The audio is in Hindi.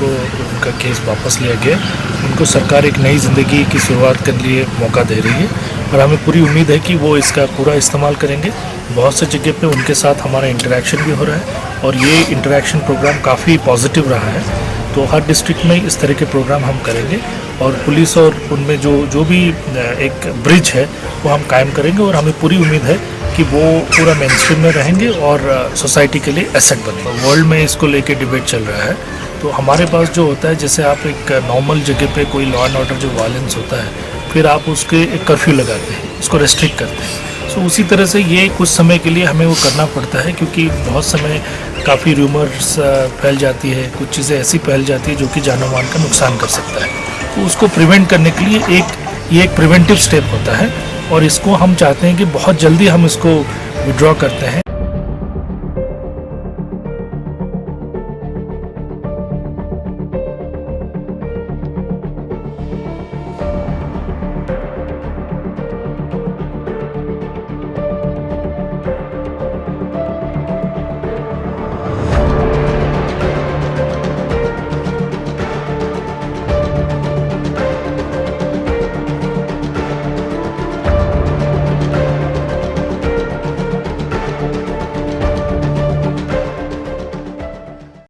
को उनका केस वापस लिया गया। उनको सरकार एक नई ज़िंदगी की शुरुआत करने लिए मौका दे रही है और हमें पूरी उम्मीद है कि वो इसका पूरा इस्तेमाल करेंगे। बहुत से जगह पे उनके साथ हमारा इंटरेक्शन भी हो रहा है और ये इंटरेक्शन प्रोग्राम काफ़ी पॉजिटिव रहा है। तो हर डिस्ट्रिक्ट में इस तरह के प्रोग्राम हम करेंगे और पुलिस और उनमें जो भी एक ब्रिज है वो हम कायम करेंगे और हमें पूरी उम्मीद है कि वो पूरा मेन स्ट्रीम में रहेंगे और सोसाइटी के लिए एसेट बनेंगे। वर्ल्ड में इसको लेके डिबेट चल रहा है, तो हमारे पास जो होता है जैसे आप एक नॉर्मल जगह पे कोई लॉ एंड ऑर्डर जो वायलेंस होता है फिर आप उसके एक कर्फ्यू लगाते हैं, उसको रेस्ट्रिक्ट करते हैं। सो उसी तरह से ये कुछ समय के लिए हमें वो करना पड़ता है क्योंकि बहुत समय काफ़ी रूमर्स फैल जाती है, कुछ चीज़ें ऐसी फैल जाती है जो कि जान माल का नुकसान कर सकता है। तो उसको प्रिवेंट करने के लिए ये एक प्रिवेंटिव स्टेप होता है और इसको हम चाहते हैं कि बहुत जल्दी हम इसको विड्रॉ करते हैं।